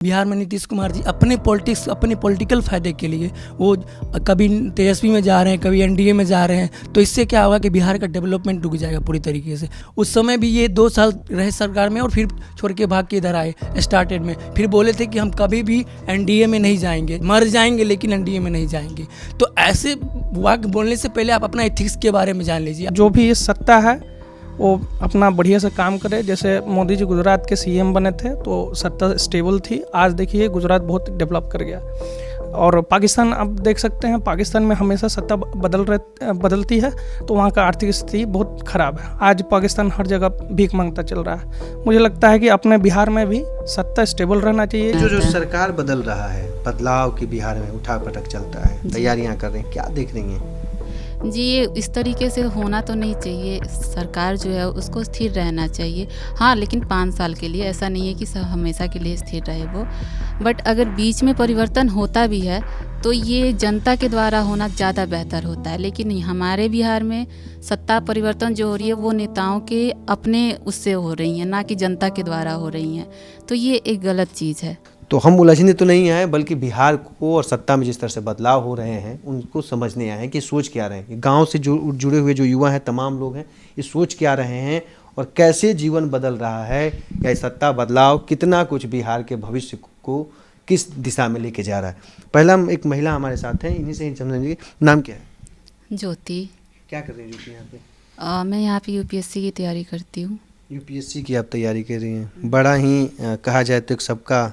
बिहार में नीतीश कुमार जी अपने पॉलिटिकल फ़ायदे के लिए वो कभी तेजस्वी में जा रहे हैं, कभी एनडीए में जा रहे हैं। तो इससे क्या होगा कि बिहार का डेवलपमेंट रुक जाएगा पूरी तरीके से। उस समय भी ये 2 साल रहे सरकार में और फिर छोड़ के भाग के इधर आए स्टार्टेड में। फिर बोले थे कि हम कभी भी एनडीए में नहीं जाएंगे, मर जाएंगे लेकिन एनडीए में नहीं जाएंगे। तो ऐसे वाक्य बोलने से पहले आप अपना एथिक्स के बारे में जान लीजिए। जो भी ये सत्ता है वो अपना बढ़िया से काम करे। जैसे मोदी जी गुजरात के सीएम बने थे तो सत्ता स्टेबल थी। आज देखिए गुजरात बहुत डेवलप कर गया। और पाकिस्तान आप देख सकते हैं, पाकिस्तान में हमेशा सत्ता बदलती है तो वहाँ का आर्थिक स्थिति बहुत ख़राब है। आज पाकिस्तान हर जगह भीख मांगता चल रहा है। मुझे लगता है कि अपने बिहार में भी सत्ता स्टेबल रहना चाहिए। जो सरकार बदल रहा है, बदलाव की बिहार में उठा पटक चलता है, तैयारियां कर रहे हैं, क्या देख रही हैं? जी, ये इस तरीके से होना तो नहीं चाहिए। सरकार जो है उसको स्थिर रहना चाहिए, हाँ, लेकिन 5 साल के लिए। ऐसा नहीं है कि सब हमेशा के लिए स्थिर रहे वो। बट अगर बीच में परिवर्तन होता भी है तो ये जनता के द्वारा होना ज़्यादा बेहतर होता है। लेकिन नहीं, हमारे बिहार में सत्ता परिवर्तन जो हो रही है वो नेताओं के अपने उससे हो रही हैं, ना कि जनता के द्वारा हो रही हैं। तो ये एक गलत चीज़ है। तो हम उलझने तो नहीं आए, बल्कि बिहार को और सत्ता में जिस तरह से बदलाव हो रहे हैं उनको समझने आए हैं कि सोच क्या रहे हैं। गांव से जुड़े हुए जो युवा हैं, तमाम लोग हैं, ये सोच क्या रहे हैं और कैसे जीवन बदल रहा है, या सत्ता बदलाव कितना कुछ बिहार के भविष्य को किस दिशा में लेके जा रहा है। पहला एक महिला हमारे साथ हैं, इन्हीं से ही समझेंगे। नाम क्या है? ज्योति। क्या कर रही है ज्योति यहाँ पे? मैं यहाँ पे यूपीएससी की तैयारी करती हूँ। यूपीएससी की आप तैयारी कर रही हैं। बड़ा ही कहा जाए तो एक सबका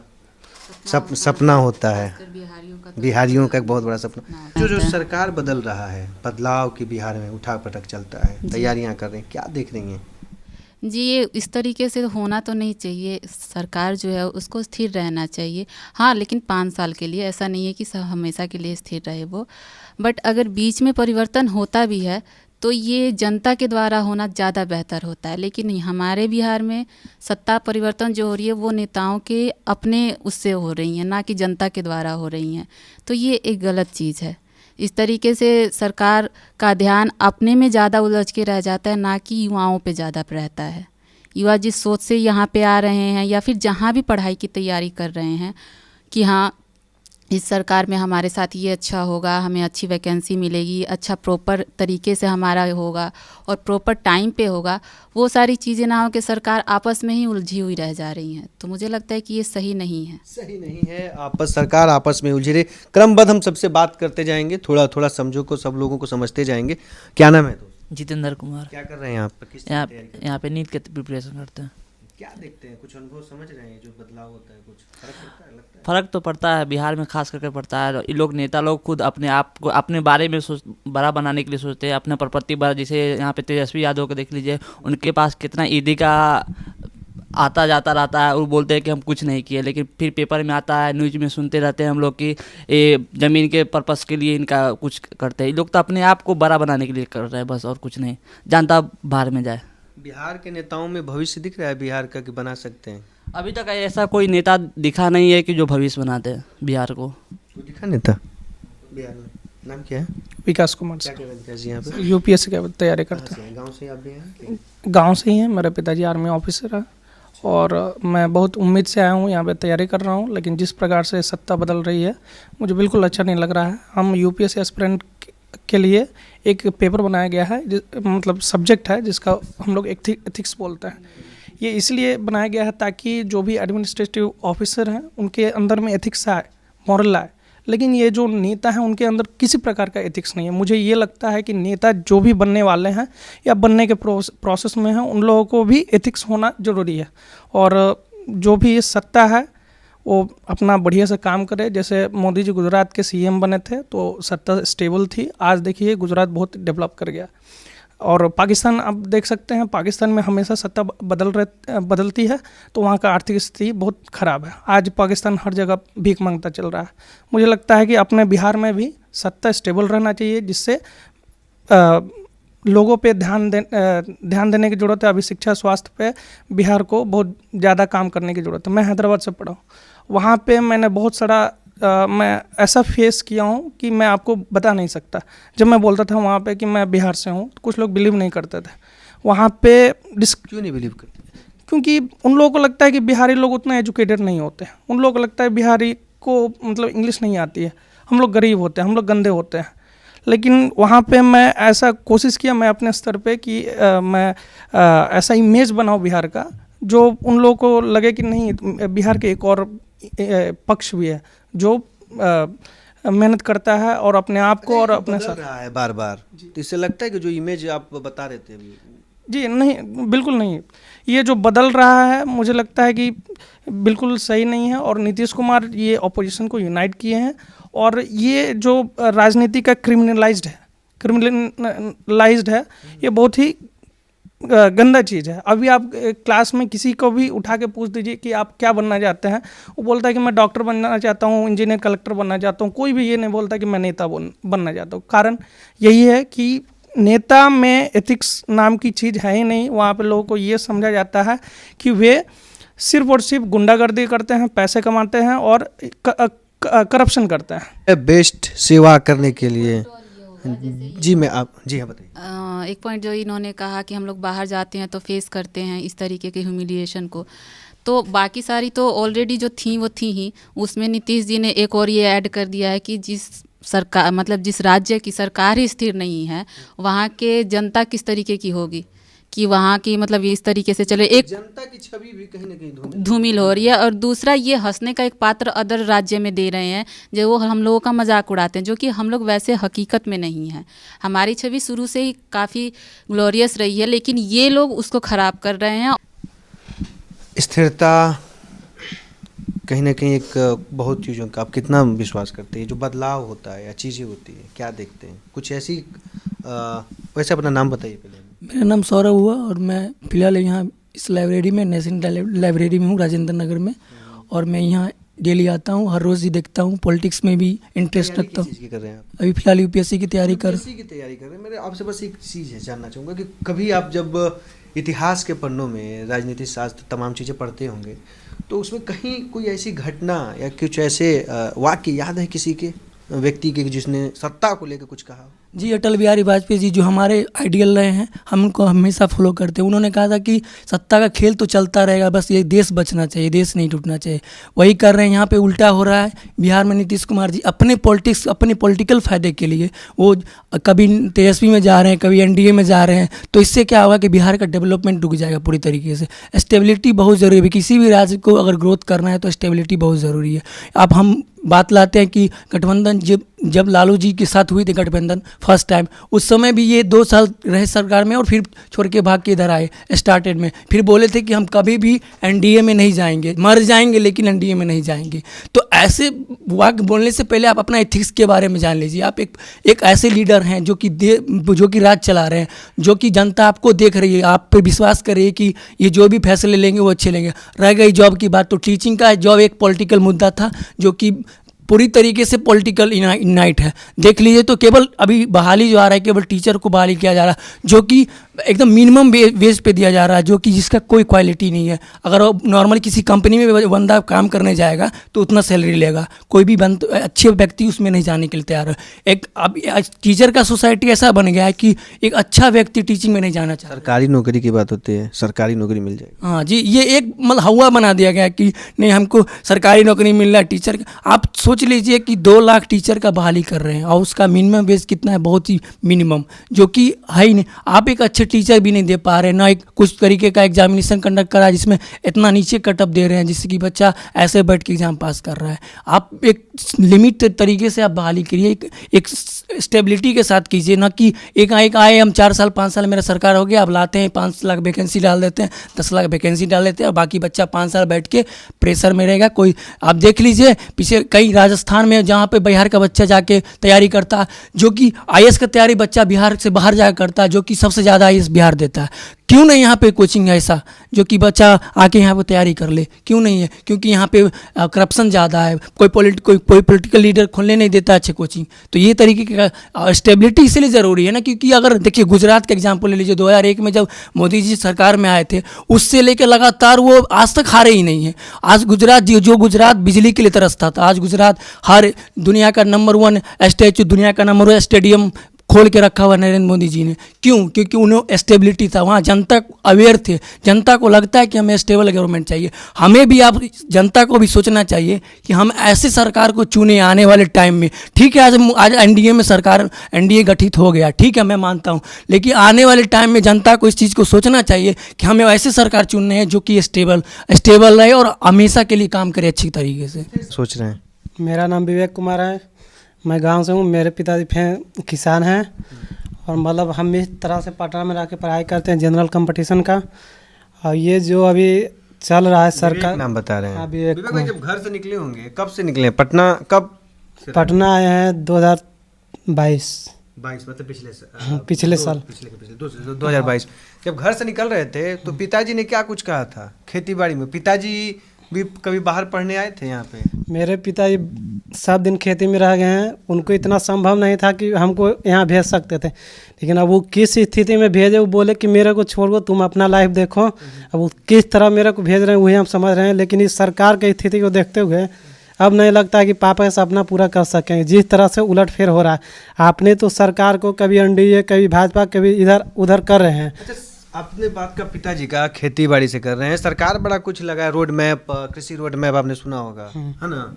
सपना होता है, बिहारियों का एक बहुत बड़ा सपना। जो सरकार बदल रहा है, बदलाव की बिहार में उठा पटक चलता है, तैयारियां कर रहे हैं, क्या देख रही हैं? जी, ये इस तरीके से होना तो नहीं चाहिए। सरकार जो है उसको स्थिर रहना चाहिए, हाँ, लेकिन 5 साल के लिए। ऐसा नहीं है कि सब हमेशा के लिए स्थिर रहे वो। बट अगर बीच में परिवर्तन होता भी है तो ये जनता के द्वारा होना ज़्यादा बेहतर होता है। लेकिन नहीं, हमारे बिहार में सत्ता परिवर्तन जो हो रही है वो नेताओं के अपने उससे हो रही हैं, ना कि जनता के द्वारा हो रही हैं। तो ये एक गलत चीज़ है। इस तरीके से सरकार का ध्यान अपने में ज़्यादा उलझ के रह जाता है, ना कि युवाओं पे ज़्यादा रहता है। युवा जिस सोच से यहाँ पे आ रहे हैं या फिर जहाँ भी पढ़ाई की तैयारी कर रहे हैं कि हाँ, इस सरकार में हमारे साथ ये अच्छा होगा, हमें अच्छी वैकेंसी मिलेगी, अच्छा प्रॉपर तरीके से हमारा होगा और प्रॉपर टाइम पे होगा, वो सारी चीज़ें ना हो कि सरकार आपस में ही उलझी हुई रह जा रही हैं। तो मुझे लगता है कि ये सही नहीं है। सही नहीं है। सरकार आपस में उलझी रही। क्रमबद्ध हम सबसे बात करते जाएंगे, थोड़ा थोड़ा समझो को सब लोगों को समझते जाएंगे। क्या नाम है तो? जितेंद्र कुमार। क्या कर रहे हैं आप? यहाँ पे नीट के प्रिपरेशन करते हैं। क्या देखते हैं? कुछ अनुभव समझ रहे हैं? जो बदलाव होता है, कुछ फर्क पड़ता है? लगता है फर्क तो पड़ता है, बिहार में खास करके पड़ता है। ये लोग नेता लोग खुद अपने आप को अपने बारे में बड़ा बनाने के लिए सोचते हैं, अपने प्रॉपर्टी बड़ा। जैसे यहाँ पे तेजस्वी यादव को देख लीजिए, उनके पास कितना ईडी का आता जाता रहता है। वो बोलते हैं कि हम कुछ नहीं किए, लेकिन फिर पेपर में आता है, न्यूज़ में सुनते रहते हैं हम लोग कि ये ज़मीन के पर्पस के लिए इनका कुछ करते हैं। ये लोग तो अपने आप को बड़ा बनाने के लिए कर रहे हैं बस, और कुछ नहीं। जानता बाहर में जाए। बिहार के नेताओं में भविष्य दिख रहा है बिहार का कि बना सकते हैं? अभी तक ऐसा कोई नेता दिखा नहीं है कि जो भविष्य बनाते हैं बिहार को। कोई दिखा नेता बिहार में? नाम क्या है? विकास कुमार क्या करते हैं यहाँ पे? यूपीएससी की तैयारी करते हैं। गाँव से आप भी हैं? गांव से ही हैं। मेरे पिताजी आर्मी ऑफिसर हैं और मैं बहुत उम्मीद से आया हूँ, यहाँ पे तैयारी कर रहा हूँ। लेकिन जिस प्रकार से सत्ता बदल रही है मुझे बिल्कुल अच्छा नहीं लग रहा है। हम यूपीएससी एस्पिरेंट के लिए एक पेपर बनाया गया है, मतलब सब्जेक्ट है जिसका हम लोग एथिक्स बोलते हैं। ये इसलिए बनाया गया है ताकि जो भी एडमिनिस्ट्रेटिव ऑफिसर हैं उनके अंदर में एथिक्स आए, मॉरल आए। लेकिन ये जो नेता हैं उनके अंदर किसी प्रकार का एथिक्स नहीं है। मुझे ये लगता है कि नेता जो भी बनने वाले हैं या बनने के प्रोसेस में हैं, उन लोगों को भी एथिक्स होना ज़रूरी है। और जो भी ये सत्ता है वो अपना बढ़िया से काम करे। जैसे मोदी जी गुजरात के सीएम बने थे तो सत्ता स्टेबल थी। आज देखिए गुजरात बहुत डेवलप कर गया। और पाकिस्तान आप देख सकते हैं, पाकिस्तान में हमेशा सत्ता बदलती है तो वहाँ का आर्थिक स्थिति बहुत ख़राब है। आज पाकिस्तान हर जगह भीख मांगता चल रहा है। मुझे लगता है कि अपने बिहार में भी सत्ता स्टेबल रहना चाहिए, जिससे लोगों पे ध्यान देने की ज़रूरत है। अभी शिक्षा स्वास्थ्य पे बिहार को बहुत ज़्यादा काम करने की ज़रूरत है। मैं हैदराबाद से पढ़ा हूँ, वहाँ पे मैंने बहुत सारा मैं ऐसा फेस किया हूँ कि मैं आपको बता नहीं सकता। जब मैं बोलता था वहाँ पे कि मैं बिहार से हूँ तो कुछ लोग बिलीव नहीं करते थे। वहाँ पे क्यों नहीं बिलीव करते? क्योंकि उन लोगों को लगता है कि बिहारी लोग उतना एजुकेटेड नहीं होते हैं। उन लोगों को लगता है बिहारी को मतलब इंग्लिश नहीं आती है, हम लोग गरीब होते हैं, हम लोग गंदे होते हैं। लेकिन वहाँ पे मैं ऐसा कोशिश किया मैं अपने स्तर पे कि मैं ऐसा इमेज बनाऊँ बिहार का जो उन लोगों को लगे कि नहीं, बिहार के एक और पक्ष भी है जो मेहनत करता है और अपने आप को और अपने बदल रहा है बार बार, तो इससे लगता है कि जो इमेज आप बता रहे थे अभी। जी नहीं, बिल्कुल नहीं। ये जो बदल रहा है मुझे लगता है कि बिल्कुल सही नहीं है और नीतीश कुमार ये ऑपोजिशन को यूनाइट किए हैं और ये जो राजनीति का क्रिमिनलाइज्ड है ये बहुत ही गंदा चीज़ है। अभी आप क्लास में किसी को भी उठा के पूछ दीजिए कि आप क्या बनना चाहते हैं, वो बोलता है कि मैं डॉक्टर बनना चाहता हूँ, इंजीनियर, कलेक्टर बनना चाहता हूँ। कोई भी ये नहीं बोलता कि मैं नेता बनना चाहता हूँ। कारण यही है कि नेता में एथिक्स नाम की चीज़ है ही नहीं। वहाँ पे लोगों को ये समझा जाता है कि वे सिर्फ और सिर्फ गुंडागर्दी करते हैं, पैसे कमाते हैं और करप्शन करते हैं। बेस्ट सेवा करने के लिए जी हाँ बताइए। एक पॉइंट जो इन्होंने कहा कि हम लोग बाहर जाते हैं तो फेस करते हैं इस तरीके के ह्यूमिलिएशन को, तो बाकी सारी तो ऑलरेडी जो थी वो थी ही। उसमें नीतीश जी ने एक और ये ऐड कर दिया है कि जिस सरकार मतलब जिस राज्य की सरकार ही स्थिर नहीं है वहाँ के जनता किस तरीके की होगी, कि वहाँ की मतलब इस तरीके से चले, एक जनता की छवि भी कहीं ना कहीं धूमिल हो रही है। और दूसरा ये हंसने का एक पात्र अदर राज्य में दे रहे हैं जो वो हम लोगों का मजाक उड़ाते हैं, जो कि हम लोग वैसे हकीकत में नहीं है। हमारी छवि शुरू से ही काफ़ी ग्लोरियस रही है, लेकिन ये लोग उसको ख़राब कर रहे हैं। स्थिरता कहीं ना कहीं एक बहुत चीज़ों का आप कितना विश्वास करते हैं, जो बदलाव होता है या चीज़ें होती है, क्या देखते हैं कुछ ऐसी वैसे अपना नाम बताइए पहले। मेरा नाम सौरभ हुआ और मैं फ़िलहाल यहाँ इस लाइब्रेरी में, नेशनल लाइब्रेरी में हूँ राजेंद्र नगर में। और मैं यहाँ डेली आता हूँ, हर रोज़ ही देखता हूँ। पॉलिटिक्स में भी इंटरेस्ट रखता हूँ। कर रहे हैं आप? अभी फ़िलहाल यूपीएससी की तैयारी कर रहे हैं। मेरे आपसे बस एक चीज़ है जानना चाहूँगा कि कभी आप जब इतिहास के पन्नों में राजनीतिक शास्त्र तमाम चीज़ें पढ़ते होंगे तो उसमें कहीं कोई ऐसी घटना या कुछ ऐसे वाक्य याद है किसी के व्यक्ति के जिसने सत्ता को लेकर कुछ कहा? जी, अटल बिहारी वाजपेयी जी जो हमारे आइडियल रहे हैं, हम उनको हमेशा फॉलो करते हैं। उन्होंने कहा था कि सत्ता का खेल तो चलता रहेगा, बस ये देश बचना चाहिए, देश नहीं टूटना चाहिए। वही कर रहे हैं। यहाँ पे उल्टा हो रहा है। बिहार में नीतीश कुमार जी अपने पॉलिटिकल फ़ायदे के लिए वो कभी तेजस्वी में जा रहे हैं, कभी एनडीए में जा रहे हैं। तो इससे क्या होगा कि बिहार का डेवलपमेंट रुक जाएगा पूरी तरीके से। स्टेबिलिटी बहुत ज़रूरी है। किसी भी राज्य को अगर ग्रोथ करना है तो स्टेबिलिटी बहुत ज़रूरी है। अब हम बात लाते हैं कि गठबंधन जब लालू जी के साथ हुई थी गठबंधन फर्स्ट टाइम, उस समय भी ये 2 साल रहे सरकार में और फिर छोड़ के भाग के इधर आए स्टार्टेड में। फिर बोले थे कि हम कभी भी एनडीए में नहीं जाएंगे, मर जाएंगे लेकिन एनडीए में नहीं जाएंगे। तो ऐसे वाक्य बोलने से पहले आप अपना एथिक्स के बारे में जान लीजिए। आप एक ऐसे लीडर हैं जो कि राज चला रहे हैं, जो कि जनता आपको देख रही है, आप पे विश्वास कर रही है कि ये जो भी फैसले लेंगे वो अच्छे लेंगे। रह गई जॉब की बात, तो टीचिंग का जॉब एक पॉलिटिकल मुद्दा था जो कि पूरी तरीके से पॉलिटिकल इनाइट है। देख लीजिए तो केवल अभी बहाली जो आ रहा है, केवल टीचर को बहाली किया जा रहा है जो कि एकदम मिनिमम वेज पे दिया जा रहा है, जो कि जिसका कोई क्वालिटी नहीं है। अगर वो नॉर्मल किसी कंपनी में बंदा काम करने जाएगा तो उतना सैलरी लेगा, कोई भी अच्छे व्यक्ति उसमें नहीं जाने के लिए तैयार है। अब टीचर का सोसाइटी ऐसा बन गया है कि एक अच्छा व्यक्ति टीचिंग में नहीं जाना चाहता। सरकारी नौकरी की बात होती है, सरकारी नौकरी मिल जाएगी। हाँ जी, ये एक मतलब हवा बना दिया गया कि नहीं हमको सरकारी नौकरी मिल रहा है। टीचर आप सोच लीजिए कि 2 लाख टीचर का बहाली कर रहे हैं और उसका मिनिमम वेज कितना है, बहुत ही मिनिमम, जो कि है ही नहीं। आप एक अच्छे टीचर भी नहीं दे पा रहे, ना एक कुछ तरीके का एग्जामिनेशन कंडक्ट करा जिसमें इतना नीचे कटअप दे रहे हैं जिससे कि बच्चा ऐसे बैठ के एग्जाम पास कर रहा है। आप एक लिमिट तरीके से आप बहाली करिए, एक स्टेबिलिटी के साथ कीजिए, ना कि एक आए हम 4 साल 5 साल मेरा सरकार हो गया, अब लाते हैं 5 लाख वैकेंसी डाल देते हैं, 10 लाख वैकेंसी डाल देते हैं और बाकी बच्चा 5 साल बैठ के प्रेशर में रहेगा। कोई आप देख लीजिए पीछे कई राजस्थान में जहाँ पे बिहार का बच्चा जाके तैयारी करता है, जो कि आईएएस का तैयारी बच्चा बिहार से बाहर जाकर करता है, जो कि सबसे ज़्यादा आईएएस बिहार देता है। क्यों नहीं यहाँ पे कोचिंग है ऐसा जो कि बच्चा आके यहाँ पे तैयारी कर ले? क्यों नहीं है? क्योंकि यहाँ पे करप्शन ज़्यादा है, कोई पॉलिटिकल लीडर खोलने नहीं देता अच्छे कोचिंग। तो ये तरीके का स्टेबिलिटी इसलिए ज़रूरी है ना, क्योंकि अगर देखिए गुजरात का एग्जाम्पल ले लीजिए, 2001 में जब मोदी जी सरकार में आए थे उससे लेकर लगातार वो आज तक हारे ही नहीं है। आज गुजरात जो गुजरात बिजली के लिए तरसता था, आज गुजरात हर दुनिया का नंबर 1 स्टैचू, दुनिया का नंबर 1 स्टेडियम खोल के रखा हुआ नरेंद्र मोदी जी ने। क्यों? क्योंकि उन्हें स्टेबिलिटी था, वहाँ जनता अवेयर थे, जनता को लगता है कि हमें स्टेबल गवर्नमेंट चाहिए। हमें भी आप जनता को भी सोचना चाहिए कि हम ऐसी सरकार को चुने आने वाले टाइम में। ठीक है, आज एनडीए में सरकार, एनडीए गठित हो गया, ठीक है, मैं मानता हूँ, लेकिन आने वाले टाइम में जनता को इस चीज़ को सोचना चाहिए कि हमें ऐसी सरकार चुनने हैं जो कि स्टेबल रहे और हमेशा के लिए काम करे अच्छी तरीके से। सोच रहे हैं? मेरा नाम विवेक कुमार है, मैं गांव से हूँ। मेरे पिताजी किसान हैं और मतलब हम इस तरह से पटना में रह के पढ़ाई करते हैं जनरल कंपटीशन का। और ये जो अभी चल रहा है सरकार, नाम बता रहे हैं? हाँ, विवेक भाई, जब घर से निकले होंगे, कब से निकले? पटना कब? पटना आए हैं 2022 मतलब पिछले साल। 2022 जब घर से निकल रहे थे तो पिताजी ने क्या कुछ कहा था खेती बाड़ी में? पिताजी भी कभी बाहर पढ़ने आए थे यहाँ पे? मेरे पिताजी सब दिन खेती में रह गए हैं, उनको इतना संभव नहीं था कि हमको यहाँ भेज सकते थे, लेकिन अब वो किस स्थिति में भेजे, वो बोले कि मेरे को छोड़ दो, तुम अपना लाइफ देखो। अब वो किस तरह मेरे को भेज रहे हैं वही हम समझ रहे हैं, लेकिन इस सरकार की स्थिति को देखते हुए अब नहीं लगता है कि पापा का सपना पूरा कर सकेंगे। जिस तरह से उलटफेर हो रहा है, आपने तो सरकार को कभी एनडीए, कभी भाजपा, कभी इधर उधर कर रहे हैं। अपने बात का पिताजी का खेती बाड़ी से कर रहे हैं, सरकार बड़ा कुछ लगा है, रोड मैप, कृषि रोड मैप आपने सुना होगा, है ना?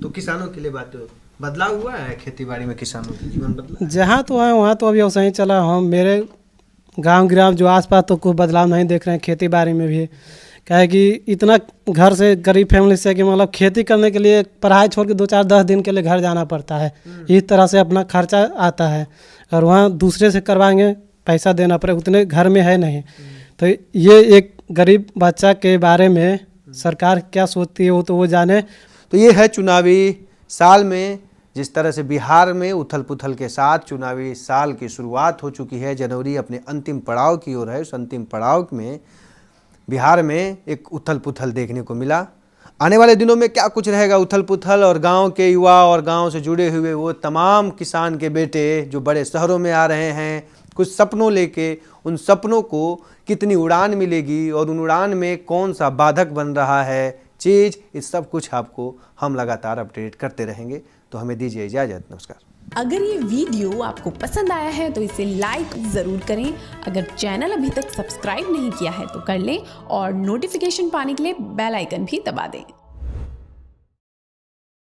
तो किसानों के लिए बात बदलाव हुआ है, खेती बाड़ी में किसानों का जीवन बदला? जहाँ तो है वहाँ तो अभी वैसा ही चला। हम मेरे गांव जो आसपास तो कोई बदलाव नहीं देख रहे हैं खेती बाड़ी में भी। क्या है कि इतना घर से गरीब फैमिली से कि मतलब खेती करने के लिए पढ़ाई छोड़ के 2-4-10 दिन के लिए घर जाना पड़ता है, इस तरह से अपना खर्चा आता है। और वहाँ दूसरे से करवाएंगे, पैसा देना पड़े, उतने घर में है नहीं। तो ये एक गरीब बच्चा के बारे में सरकार क्या सोचती है वो तो वो जाने। तो ये है चुनावी साल में जिस तरह से बिहार में उथल पुथल के साथ चुनावी साल की शुरुआत हो चुकी है। जनवरी अपने अंतिम पड़ाव की ओर है। उस अंतिम पड़ाव में बिहार में एक उथल पुथल देखने को मिला। आने वाले दिनों में क्या कुछ रहेगा उथल पुथल, और गांव के युवा और गांव से जुड़े हुए वो तमाम किसान के बेटे जो बड़े शहरों में आ रहे हैं कुछ सपनों लेके, उन सपनों को कितनी उड़ान मिलेगी और उन उड़ान में कौन सा बाधक बन रहा है चीज़, इस सब कुछ आपको हम लगातार अपडेट करते रहेंगे। तो हमें दीजिए इजाज़त, नमस्कार। अगर ये वीडियो आपको पसंद आया है तो इसे लाइक ज़रूर करें। अगर चैनल अभी तक सब्सक्राइब नहीं किया है तो कर लें और नोटिफिकेशन पाने के लिए बेल आइकन भी दबा दें।